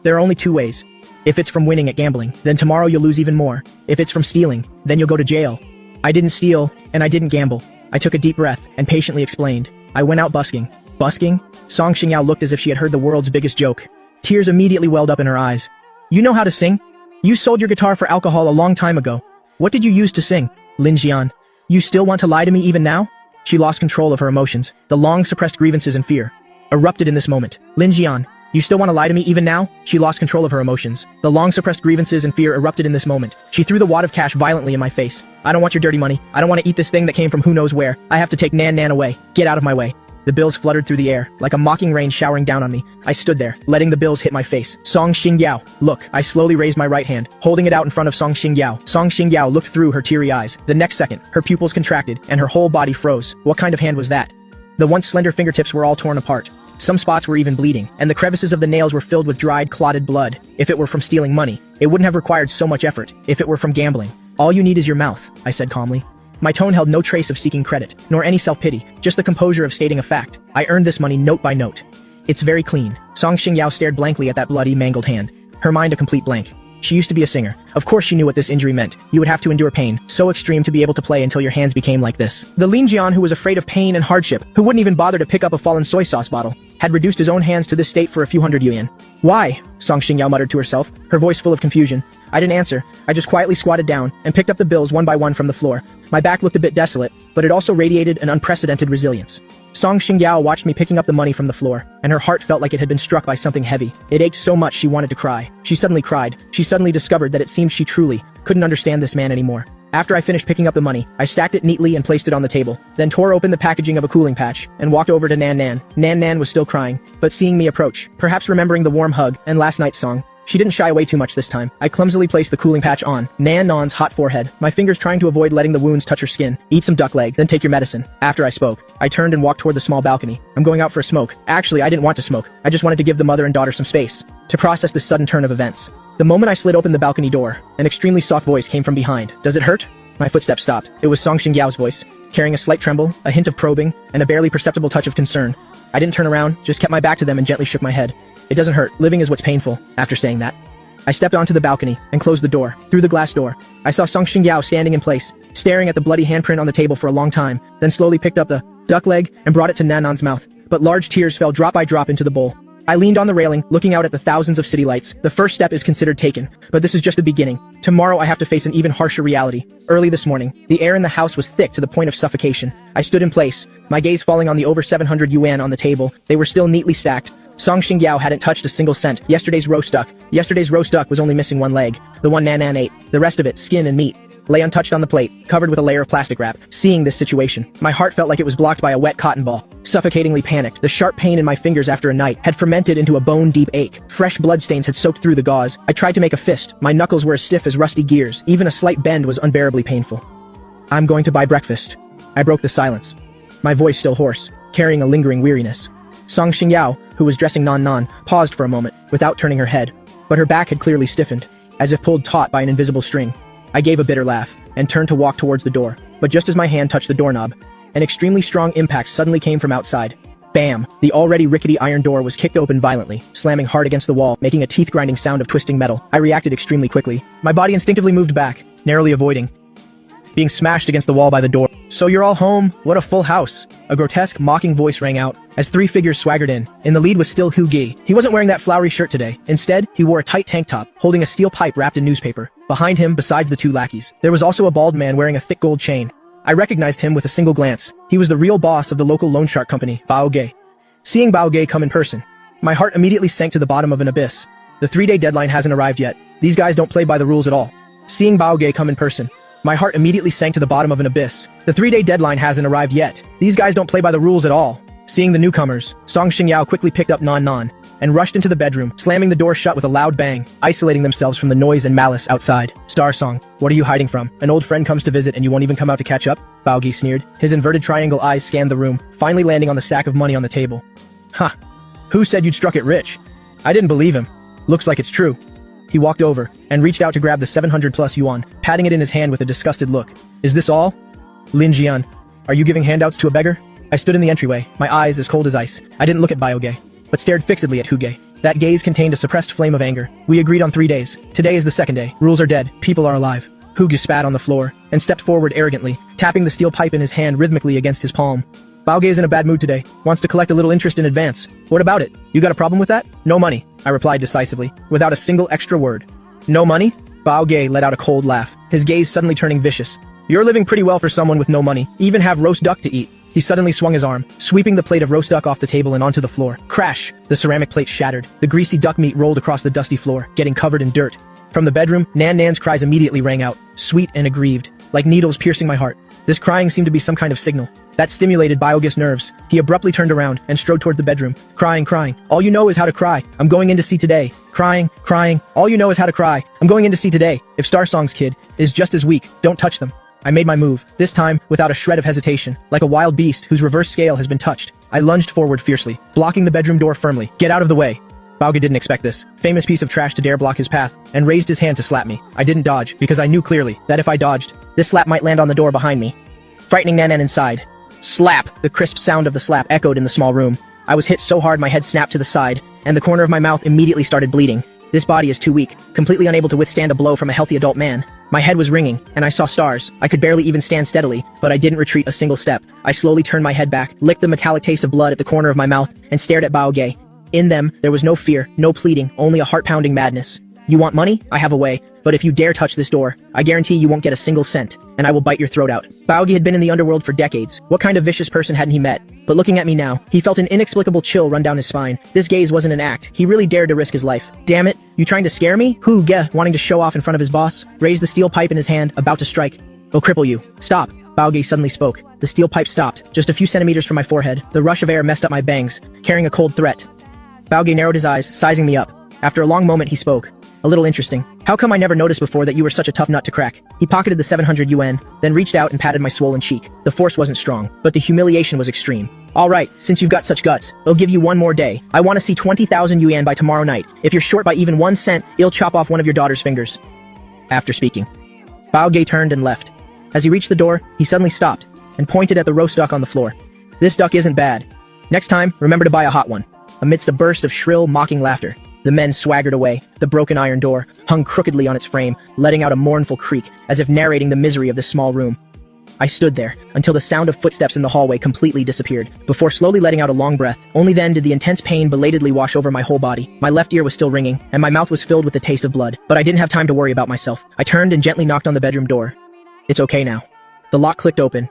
Speaker 1: There are only 2 ways. If it's from winning at gambling, then tomorrow you'll lose even more. If it's from stealing, then you'll go to jail. I didn't steal, and I didn't gamble. I took a deep breath, and patiently explained. I went out busking. Busking? Song Xingyao looked as if she had heard the world's biggest joke. Tears immediately welled up in her eyes. You know how to sing? You sold your guitar for alcohol a long time ago. What did you use to sing? Lin Jian, you still want to lie to me even now? She lost control of her emotions. The long-suppressed grievances and fear erupted in this moment. Lin Jian, you still want to lie to me even now? She lost control of her emotions. The long-suppressed grievances and fear erupted in this moment. She threw the wad of cash violently in my face. I don't want your dirty money. I don't want to eat this thing that came from who knows where. I have to take Nan away. Get out of my way. The bills fluttered through the air, like a mocking rain showering down on me. I stood there, letting the bills hit my face. Song Xingyao, look. I slowly raised my right hand, holding it out in front of Song Xingyao. Song Xingyao looked through her teary eyes. The next second, her pupils contracted, and her whole body froze. What kind of hand was that? The once slender fingertips were all torn apart. Some spots were even bleeding, and the crevices of the nails were filled with dried, clotted blood. If it were from stealing money, it wouldn't have required so much effort. If it were from gambling, all you need is your mouth, I said calmly. My tone held no trace of seeking credit, nor any self-pity, just the composure of stating a fact. I earned this money note by note. It's very clean. Song Xingyao stared blankly at that bloody, mangled hand, her mind a complete blank. She used to be a singer. Of course she knew what this injury meant. You would have to endure pain, so extreme to be able to play until your hands became like this. The Lin Jian who was afraid of pain and hardship, who wouldn't even bother to pick up a fallen soy sauce bottle, had reduced his own hands to this state for a few hundred yuan. Why? Song Xingyao muttered to herself, her voice full of confusion. I didn't answer. I just quietly squatted down and picked up the bills one by one from the floor. My back looked a bit desolate, but it also radiated an unprecedented resilience. Song Xingyao watched me picking up the money from the floor, and her heart felt like it had been struck by something heavy. It ached so much she wanted to cry. She suddenly cried. She suddenly discovered that it seemed she truly couldn't understand this man anymore. After I finished picking up the money, I stacked it neatly and placed it on the table, then tore open the packaging of a cooling patch, and walked over to Nan Nan. Nan Nan was still crying, but seeing me approach, perhaps remembering the warm hug and last night's song, she didn't shy away too much this time. I clumsily placed the cooling patch on Nan Nan's hot forehead, my fingers trying to avoid letting the wounds touch her skin. Eat some duck leg, then take your medicine. After I spoke, I turned and walked toward the small balcony. I'm going out for a smoke. Actually, I didn't want to smoke. I just wanted to give the mother and daughter some space to process this sudden turn of events. The moment I slid open the balcony door, an extremely soft voice came from behind. Does it hurt? My footsteps stopped. It was Song Xingyao's voice, carrying a slight tremble, a hint of probing, and a barely perceptible touch of concern. I didn't turn around, just kept my back to them and gently shook my head. It doesn't hurt. Living is what's painful. After saying that, I stepped onto the balcony and closed the door. Through the glass door, I saw Song Xingyao standing in place, staring at the bloody handprint on the table for a long time, then slowly picked up the duck leg and brought it to Nanan's mouth. But large tears fell drop by drop into the bowl. I leaned on the railing, looking out at the thousands of city lights. The first step is considered taken, but this is just the beginning. Tomorrow I have to face an even harsher reality. Early this morning, the air in the house was thick to the point of suffocation. I stood in place, my gaze falling on the over 700 yuan on the table. They were still neatly stacked. Song Xingyao hadn't touched a single cent. Yesterday's roast duck was only missing one leg. The one Nan Nan ate. The rest of it, skin and meat, lay untouched on the plate, covered with a layer of plastic wrap. Seeing this situation, my heart felt like it was blocked by a wet cotton ball. Suffocatingly panicked, the sharp pain in my fingers after a night had fermented into a bone-deep ache. Fresh bloodstains had soaked through the gauze. I tried to make a fist. My knuckles were as stiff as rusty gears. Even a slight bend was unbearably painful. I'm going to buy breakfast. I broke the silence, my voice still hoarse, carrying a lingering weariness. Song Xingyao, who was dressing Nan Nan, paused for a moment, without turning her head, but her back had clearly stiffened, as if pulled taut by an invisible string. I gave a bitter laugh, and turned to walk towards the door, but just as my hand touched the doorknob, an extremely strong impact suddenly came from outside. Bam! The already rickety iron door was kicked open violently, slamming hard against the wall, making a teeth-grinding sound of twisting metal. I reacted extremely quickly. My body instinctively moved back, narrowly avoiding being smashed against the wall by the door. So you're all home? What a full house. A grotesque, mocking voice rang out, as three figures swaggered in. In the lead was still Hu Gi. He wasn't wearing that flowery shirt today. Instead, he wore a tight tank top, holding a steel pipe wrapped in newspaper. Behind him, besides the two lackeys, there was also a bald man wearing a thick gold chain. I recognized him with a single glance. He was the real boss of the local loan shark company, Bao Ge. Seeing Bao Ge come in person, my heart immediately sank to the bottom of an abyss. The 3-day deadline hasn't arrived yet. These guys don't play by the rules at all. Seeing Bao Ge come in person, my heart immediately sank to the bottom of an abyss. The 3-day deadline hasn't arrived yet. These guys don't play by the rules at all. Seeing the newcomers, Song Xingyao quickly picked up Nan Nan and rushed into the bedroom, slamming the door shut with a loud bang, isolating themselves from the noise and malice outside. Star Song, what are you hiding from? An old friend comes to visit and you won't even come out to catch up? Bao Ge sneered. His inverted triangle eyes scanned the room, finally landing on the sack of money on the table. Huh. Who said you'd struck it rich? I didn't believe him. Looks like it's true. He walked over and reached out to grab the 700 plus yuan, patting it in his hand with a disgusted look. Is this all? Lin Jian, are you giving handouts to a beggar? I stood in the entryway, my eyes as cold as ice. I didn't look at Bao Ge, but stared fixedly at Hu Ge. That gaze contained a suppressed flame of anger. We agreed on 3 days. Today is the 2nd day. Rules are dead. People are alive. Hu Ge spat on the floor and stepped forward arrogantly, tapping the steel pipe in his hand rhythmically against his palm. Bao Ge is in a bad mood today. Wants to collect a little interest in advance. What about it? You got a problem with that? No money, I replied decisively, without a single extra word. No money? Bao Ge let out a cold laugh, his gaze suddenly turning vicious. You're living pretty well for someone with no money. Even have roast duck to eat. He suddenly swung his arm, sweeping the plate of roast duck off the table and onto the floor. Crash! The ceramic plate shattered. The greasy duck meat rolled across the dusty floor, getting covered in dirt. From the bedroom, Nan Nan's cries immediately rang out, sweet and aggrieved, like needles piercing my heart. This crying seemed to be some kind of signal. That stimulated Bao Ge's nerves. He abruptly turned around and strode toward the bedroom, crying. All you know is how to cry. I'm going in to see today. Crying. All you know is how to cry. I'm going in to see today. If Star Song's kid is just as weak, don't touch them. I made my move, this time without a shred of hesitation, like a wild beast whose reverse scale has been touched. I lunged forward fiercely, blocking the bedroom door firmly. Get out of the way. Bao Ge didn't expect this famous piece of trash to dare block his path, and raised his hand to slap me. I didn't dodge, because I knew clearly that if I dodged, this slap might land on the door behind me, frightening Nan Nan inside. Slap! The crisp sound of the slap echoed in the small room. I was hit so hard my head snapped to the side, and the corner of my mouth immediately started bleeding. This body is too weak, completely unable to withstand a blow from a healthy adult man. My head was ringing, and I saw stars. I could barely even stand steadily, but I didn't retreat a single step. I slowly turned my head back, licked the metallic taste of blood at the corner of my mouth, and stared at Bao Ge. In them, there was no fear, no pleading, only a heart-pounding madness. You want money? I have a way. But if you dare touch this door, I guarantee you won't get a single cent, and I will bite your throat out. Baogi had been in the underworld for decades. What kind of vicious person hadn't he met? But looking at me now, he felt an inexplicable chill run down his spine. This gaze wasn't an act. He really dared to risk his life. Damn it, you trying to scare me? Hu Ge, wanting to show off in front of his boss, raised the steel pipe in his hand, about to strike. I'll cripple you. Stop. Baogi suddenly spoke. The steel pipe stopped, just a few centimeters from my forehead. The rush of air messed up my bangs, carrying a cold threat. Baogi narrowed his eyes, sizing me up. After a long moment, he spoke. A little interesting. How come I never noticed before that you were such a tough nut to crack? He pocketed the 700 yuan, then reached out and patted my swollen cheek. The force wasn't strong, but the humiliation was extreme. Alright, since you've got such guts, I'll give you one more day. I want to see 20,000 yuan by tomorrow night. If you're short by even 1 cent, I'll chop off one of your daughter's fingers. After speaking, Baogi turned and left. As he reached the door, he suddenly stopped and pointed at the roast duck on the floor. This duck isn't bad. Next time, remember to buy a hot one. Amidst a burst of shrill, mocking laughter, the men swaggered away. The broken iron door hung crookedly on its frame, letting out a mournful creak, as if narrating the misery of this small room. I stood there, until the sound of footsteps in the hallway completely disappeared, before slowly letting out a long breath. Only then did the intense pain belatedly wash over my whole body. My left ear was still ringing, and my mouth was filled with the taste of blood. But I didn't have time to worry about myself. I turned and gently knocked on the bedroom door. It's okay now. The lock clicked open.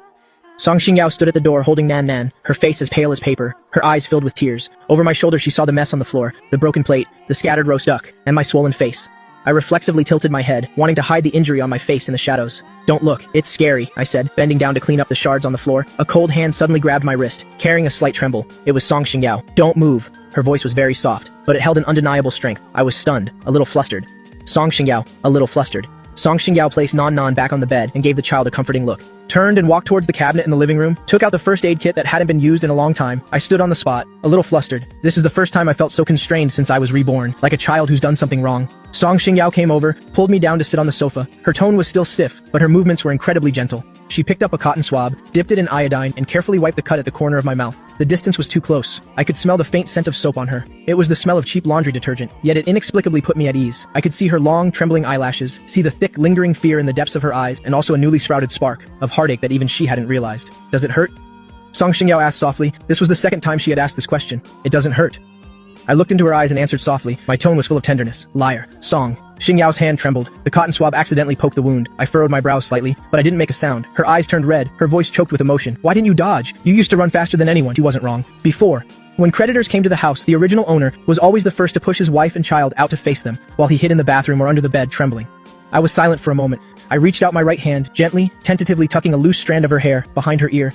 Speaker 1: Song Xingyao stood at the door holding Nan Nan, her face as pale as paper, her eyes filled with tears. Over my shoulder she saw the mess on the floor, the broken plate, the scattered roast duck, and my swollen face. I reflexively tilted my head, wanting to hide the injury on my face in the shadows. Don't look, it's scary, I said, bending down to clean up the shards on the floor. A cold hand suddenly grabbed my wrist, carrying a slight tremble. It was Song Xingyao. Don't move. Her voice was very soft, but it held an undeniable strength. I was stunned, a little flustered. Song Xingyao, a little flustered. Song Xingyao placed Nan Nan back on the bed and gave the child a comforting look. Turned and walked towards the cabinet in the living room, took out the first aid kit that hadn't been used in a long time. I stood on the spot, a little flustered. This is the first time I felt so constrained since I was reborn, like a child who's done something wrong. Song Xingyao came over, pulled me down to sit on the sofa. Her tone was still stiff, but her movements were incredibly gentle. She picked up a cotton swab, dipped it in iodine, and carefully wiped the cut at the corner of my mouth. The distance was too close. I could smell the faint scent of soap on her. It was the smell of cheap laundry detergent, yet it inexplicably put me at ease. I could see her long, trembling eyelashes, see the thick, lingering fear in the depths of her eyes, and also a newly sprouted spark of heartache that even she hadn't realized. Does it hurt? Song Xingyao asked softly. This was the second time she had asked this question. It doesn't hurt. I looked into her eyes and answered softly. My tone was full of tenderness. Liar. Song. Xingyao's hand trembled. The cotton swab accidentally poked the wound. I furrowed my brows slightly, but I didn't make a sound. Her eyes turned red, her voice choked with emotion. Why didn't you dodge? You used to run faster than anyone. She wasn't wrong. Before, when creditors came to the house, the original owner was always the first to push his wife and child out to face them, while he hid in the bathroom or under the bed, trembling. I was silent for a moment. I reached out my right hand, gently, tentatively tucking a loose strand of her hair behind her ear.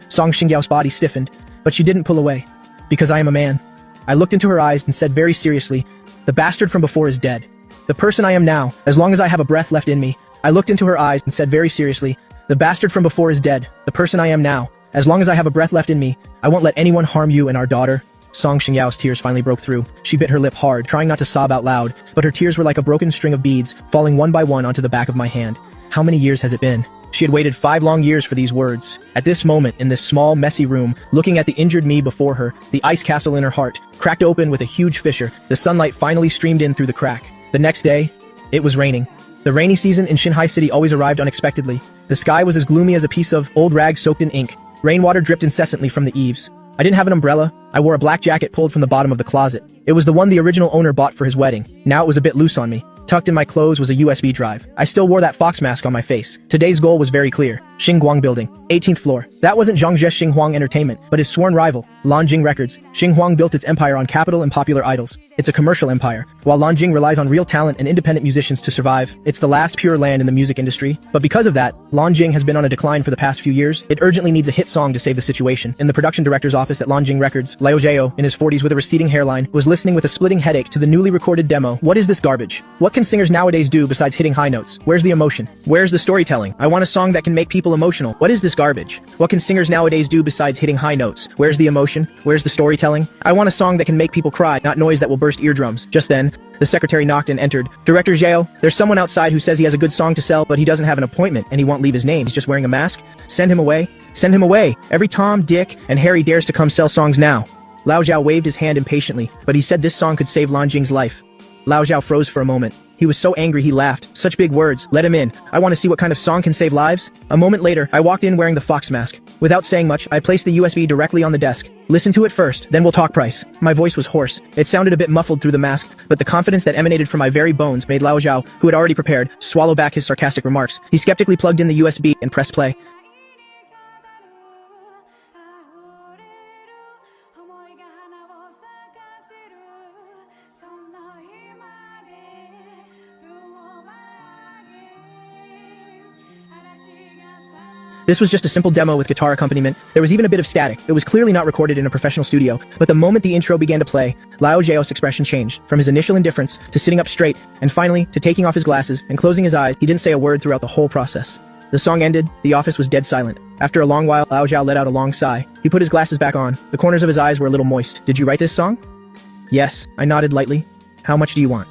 Speaker 1: Song Xingyao's body stiffened, but she didn't pull away. Because I am a man. I looked into her eyes and said very seriously, the bastard from before is dead. The person I am now, as long as I have a breath left in me. I looked into her eyes and said very seriously, the bastard from before is dead. The person I am now, as long as I have a breath left in me. I won't let anyone harm you and our daughter. Song Xingyao's tears finally broke through. She bit her lip hard, trying not to sob out loud, but her tears were like a broken string of beads, falling one by one onto the back of my hand. How many years has it been? She had waited 5 long years for these words. At this moment, in this small, messy room, looking at the injured me before her, the ice castle in her heart, cracked open with a huge fissure, the sunlight finally streamed in through the crack. The next day, it was raining. The rainy season in Xinhai City always arrived unexpectedly. The sky was as gloomy as a piece of old rag soaked in ink. Rainwater dripped incessantly from the eaves. I didn't have an umbrella. I wore a black jacket pulled from the bottom of the closet. It was the one the original owner bought for his wedding. Now it was a bit loose on me. Tucked in my clothes was a USB drive. I still wore that fox mask on my face. Today's goal was very clear. Xinguang Building, 18th floor. That wasn't Zhangzhe Xinhuang Entertainment, but his sworn rival, Lanjing Records. Xinhuang built its empire on capital and popular idols. It's a commercial empire, while Lanjing relies on real talent and independent musicians to survive. It's the last pure land in the music industry. But because of that, Lanjing has been on a decline for the past few years. It urgently needs a hit song to save the situation. In the production director's office at Lanjing Records, Liu Jiao, in his 40s with a receding hairline, was listening with a splitting headache to the newly recorded demo. What is this garbage? What can singers nowadays do besides hitting high notes? Where's the emotion? Where's the storytelling? I want a song that can make people emotional. What is this garbage? What can singers nowadays do besides hitting high notes? Where's the emotion? Where's the storytelling? I want a song that can make people cry, not noise that will burst eardrums. Just then, the secretary knocked and entered. Director Jiao, there's someone outside who says he has a good song to sell, but he doesn't have an appointment and he won't leave his name. He's just wearing a mask. Send him away. Send him away. Every Tom, Dick, and Harry dares to come sell songs now. Lao Zhao waved his hand impatiently, but he said this song could save Lanjing's life. Lao Zhao froze for a moment. He was so angry he laughed. Such big words. Let him in. I want to see what kind of song can save lives. A moment later, I walked in wearing the fox mask. Without saying much, I placed the USB directly on the desk. Listen to it first, then we'll talk price. My voice was hoarse. It sounded a bit muffled through the mask, but the confidence that emanated from my very bones made Lao Zhao, who had already prepared, swallow back his sarcastic remarks. He skeptically plugged in the USB and pressed play. This was just a simple demo with guitar accompaniment. There was even a bit of static. It was clearly not recorded in a professional studio, but the moment the intro began to play, Lao Zhao's expression changed, from his initial indifference to sitting up straight, and finally to taking off his glasses and closing his eyes. He didn't say a word throughout the whole process. The song ended, the office was dead silent. After a long while, Lao Zhao let out a long sigh. He put his glasses back on. The corners of his eyes were a little moist. Did you write this song? Yes, I nodded lightly. How much do you want?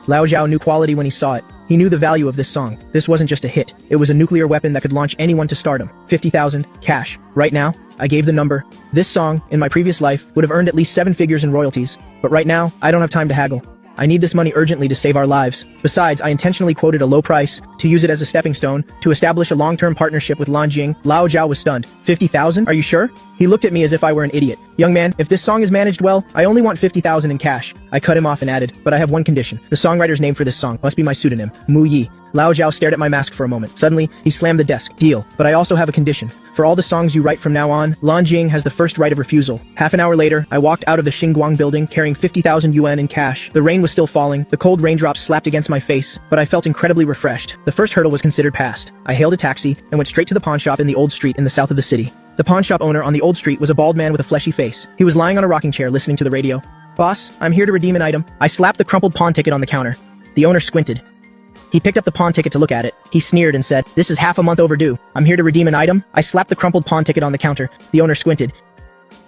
Speaker 1: Lao Zhao knew quality when he saw it. He knew the value of this song. This wasn't just a hit. It was a nuclear weapon that could launch anyone to stardom. 50,000, cash. Right now, I gave the number. This song, in my previous life, would have earned at least 7 figures in royalties. But right now, I don't have time to haggle. I need this money urgently to save our lives. Besides, I intentionally quoted a low price to use it as a stepping stone to establish a long-term partnership with Lan Jing. Lao Zhao was stunned. 50,000? Are you sure? He looked at me as if I were an idiot. Young man, if this song is managed well, I only want 50,000 in cash. I cut him off and added, but I have one condition. The songwriter's name for this song must be my pseudonym, Mu Yi. Lao Zhao stared at my mask for a moment. Suddenly, he slammed the desk. Deal. But I also have a condition. For all the songs you write from now on, Lan Jing has the first right of refusal. Half an hour later, I walked out of the Xinguang building carrying 50,000 yuan in cash. The rain was still falling. The cold raindrops slapped against my face, but I felt incredibly refreshed. The first hurdle was considered passed. I hailed a taxi and went straight to the pawn shop in the old street in the south of the city. The pawn shop owner on the old street was a bald man with a fleshy face. He was lying on a rocking chair listening to the radio. Boss, I'm here to redeem an item. I slapped the crumpled pawn ticket on the counter. The owner squinted. He picked up the pawn ticket to look at it. He sneered and said, "This is half a month overdue. I'm here to redeem an item." I slapped the crumpled pawn ticket on the counter. The owner squinted.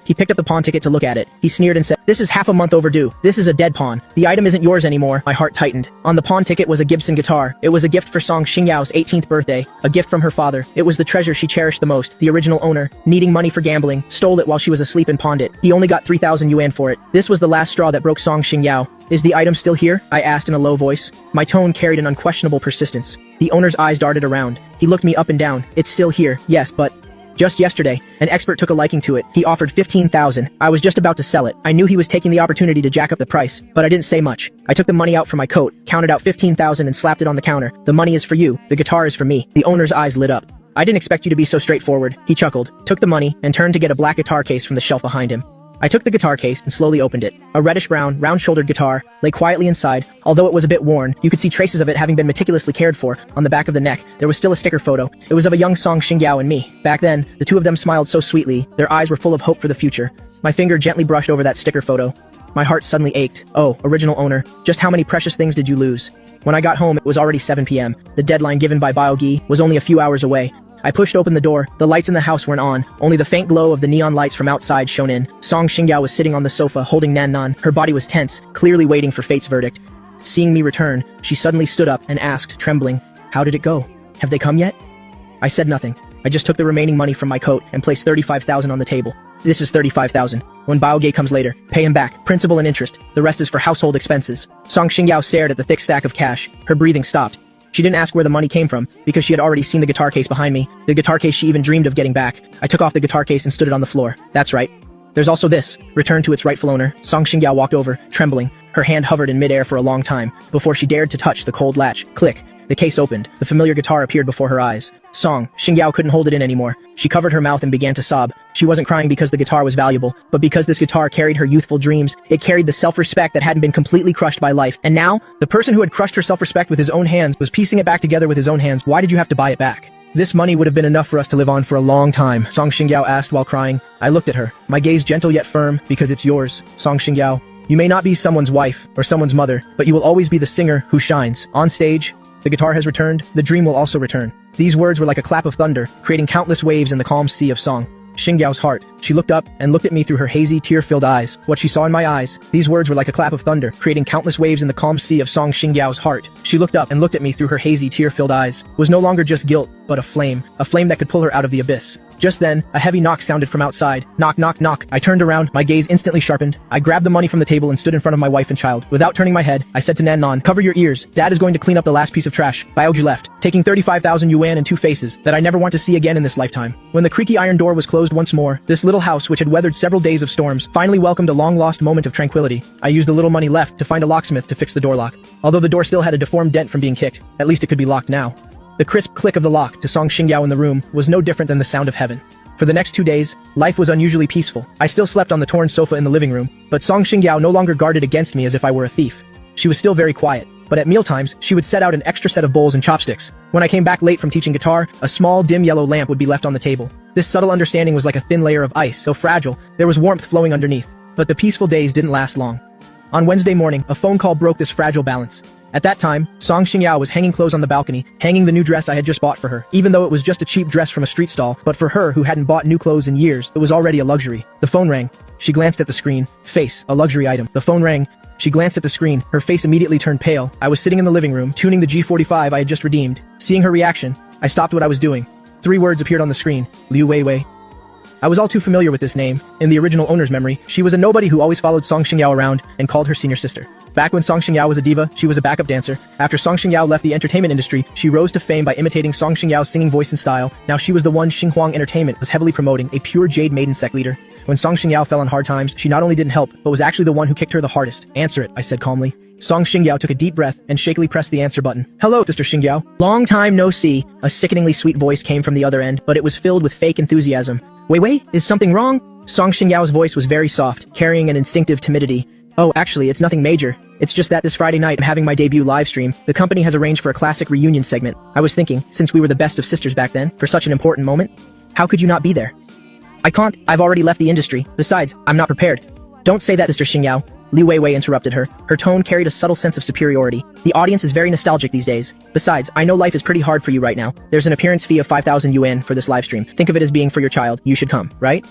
Speaker 1: He picked up the pawn ticket to look at it. He sneered and said, "This is half a month overdue. This is a dead pawn. The item isn't yours anymore." My heart tightened. On the pawn ticket was a Gibson guitar. It was a gift for Song Xingyao's 18th birthday. A gift from her father. It was the treasure she cherished the most. The original owner, needing money for gambling, stole it while she was asleep and pawned it. He only got 3,000 yuan for it. This was the last straw that broke Song Xingyao. "Is the item still here?" I asked in a low voice. My tone carried an unquestionable persistence. The owner's eyes darted around. He looked me up and down. "It's still here, yes, but..." Just yesterday, an expert took a liking to it. He offered 15,000. I was just about to sell it. I knew he was taking the opportunity to jack up the price, but I didn't say much. I took the money out from my coat, counted out 15,000 and slapped it on the counter. "The money is for you. The guitar is for me." The owner's eyes lit up. "I didn't expect you to be so straightforward." He chuckled, took the money, and turned to get a black guitar case from the shelf behind him. I took the guitar case and slowly opened it. A reddish-brown, round-shouldered guitar lay quietly inside. Although it was a bit worn, you could see traces of it having been meticulously cared for. On the back of the neck, there was still a sticker photo. It was of a young Song Xingyao and me. Back then, the two of them smiled so sweetly. Their eyes were full of hope for the future. My finger gently brushed over that sticker photo. My heart suddenly ached. Oh, original owner, just how many precious things did you lose? When I got home, it was already 7 p.m. The deadline given by Baogi was only a few hours away. I pushed open the door. The lights in the house weren't on. Only the faint glow of the neon lights from outside shone in. Song Xingyao was sitting on the sofa, holding Nan Nan. Her body was tense, clearly waiting for fate's verdict. Seeing me return, she suddenly stood up and asked, trembling, "How did it go? Have they come yet?" I said nothing. I just took the remaining money from my coat and placed 35,000 on the table. "This is 35,000. When Baoge comes later, pay him back, principal and interest. The rest is for household expenses." Song Xingyao stared at the thick stack of cash. Her breathing stopped. She didn't ask where the money came from, because she had already seen the guitar case behind me, the guitar case she even dreamed of getting back. I took off the guitar case and stood it on the floor. "That's right. There's also this." Returned to its rightful owner, Song Xingyao walked over, trembling. Her hand hovered in midair for a long time, before she dared to touch the cold latch. Click. The case opened. The familiar guitar appeared before her eyes. Song Xingyao couldn't hold it in anymore. She covered her mouth and began to sob. She wasn't crying because the guitar was valuable, but because this guitar carried her youthful dreams. It carried the self-respect that hadn't been completely crushed by life. And now, the person who had crushed her self-respect with his own hands was piecing it back together with his own hands. "Why did you have to buy it back?" "This money would have been enough for us to live on for a long time," Song Xingyao asked while crying. I looked at her, my gaze gentle yet firm. "Because it's yours, Song Xingyao. You may not be someone's wife or someone's mother, but you will always be the singer who shines. On stage, the guitar has returned, the dream will also return." These words were like a clap of thunder, creating countless waves in the calm sea of Song Xingyao's heart. She looked up and looked at me through her hazy, tear-filled eyes. What she saw in my eyes, these words were like a clap of thunder, creating countless waves in the calm sea of Song Xingyao's heart. She looked up and looked at me through her hazy, tear-filled eyes, was no longer just guilt, but a flame that could pull her out of the abyss. Just then, a heavy knock sounded from outside. Knock, knock, knock. I turned around, my gaze instantly sharpened. I grabbed the money from the table and stood in front of my wife and child. Without turning my head, I said to Nan, cover your ears. Dad is going to clean up the last piece of trash. Baoji left, taking 35,000 yuan and 2 faces that I never want to see again in this lifetime. When the creaky iron door was closed once more, this little house, which had weathered several days of storms, finally welcomed a long-lost moment of tranquility. I used the little money left to find a locksmith to fix the door lock. Although the door still had a deformed dent from being kicked, at least it could be locked now. The crisp click of the lock to Song Xingyao in the room was no different than the sound of heaven. For the next 2 days, life was unusually peaceful. I still slept on the torn sofa in the living room, but Song Xingyao no longer guarded against me as if I were a thief. She was still very quiet, but at mealtimes, she would set out an extra set of bowls and chopsticks. When I came back late from teaching guitar, a small, dim yellow lamp would be left on the table. This subtle understanding was like a thin layer of ice, so fragile, there was warmth flowing underneath. But the peaceful days didn't last long. On Wednesday morning, a phone call broke this fragile balance. At that time, Song Xingyao was hanging clothes on the balcony, hanging the new dress I had just bought for her, even though it was just a cheap dress from a street stall, but for her who hadn't bought new clothes in years, it was already a luxury. The phone rang. She glanced at the screen. Face, a luxury item. The phone rang. She glanced at the screen. Her face immediately turned pale. I was sitting in the living room, tuning the G45 I had just redeemed. Seeing her reaction, I stopped what I was doing. 3 words appeared on the screen. Liu Weiwei. I was all too familiar with this name. In the original owner's memory, she was a nobody who always followed Song Xingyao around and called her senior sister. Back when Song Xingyao was a diva, she was a backup dancer. After Song Xingyao left the entertainment industry, she rose to fame by imitating Song Xinyao's singing voice and style. Now she was the one Xinhuang Entertainment was heavily promoting, a pure jade maiden sect leader. When Song Xingyao fell on hard times, she not only didn't help, but was actually the one who kicked her the hardest. Answer it, I said calmly. Song Xingyao took a deep breath and shakily pressed the answer button. Hello, Sister Xingyao. Long time no see. A sickeningly sweet voice came from the other end, but it was filled with fake enthusiasm. Wait, is something wrong? Song Xingyao's voice was very soft, carrying an instinctive timidity. Oh, actually, it's nothing major. It's just that this Friday night I'm having my debut live stream. The company has arranged for a classic reunion segment. I was thinking, since we were the best of sisters back then, for such an important moment, how could you not be there? I can't. I've already left the industry. Besides, I'm not prepared. Don't say that, Sister Xingyao. Liu Weiwei interrupted her. Her tone carried a subtle sense of superiority. The audience is very nostalgic these days. Besides, I know life is pretty hard for you right now. There's an appearance fee of 5,000 yuan for this live stream. Think of it as being for your child. You should come, right?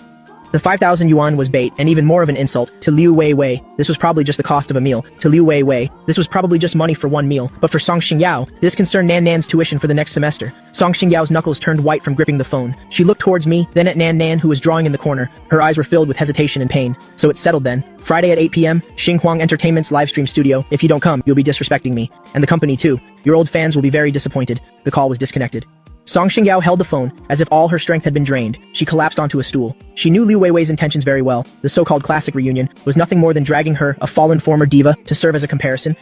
Speaker 1: The 5,000 yuan was bait, and even more of an insult. To Liu Weiwei, this was probably just the cost of a meal. To Liu Weiwei, this was probably just money for one meal. But for Song Xingyao, this concerned Nan's tuition for the next semester. Song Xingyao's knuckles turned white from gripping the phone. She looked towards me, then at Nan, who was drawing in the corner. Her eyes were filled with hesitation and pain. So it's settled then. Friday at 8 p.m., Xinhuang Entertainment's livestream studio. If you don't come, you'll be disrespecting me. And the company too. Your old fans will be very disappointed. The call was disconnected. Song Xingyao held the phone, as if all her strength had been drained. She collapsed onto a stool. She knew Liu Weiwei's intentions very well. The so-called classic reunion was nothing more than dragging her, a fallen former diva, to serve as a comparison.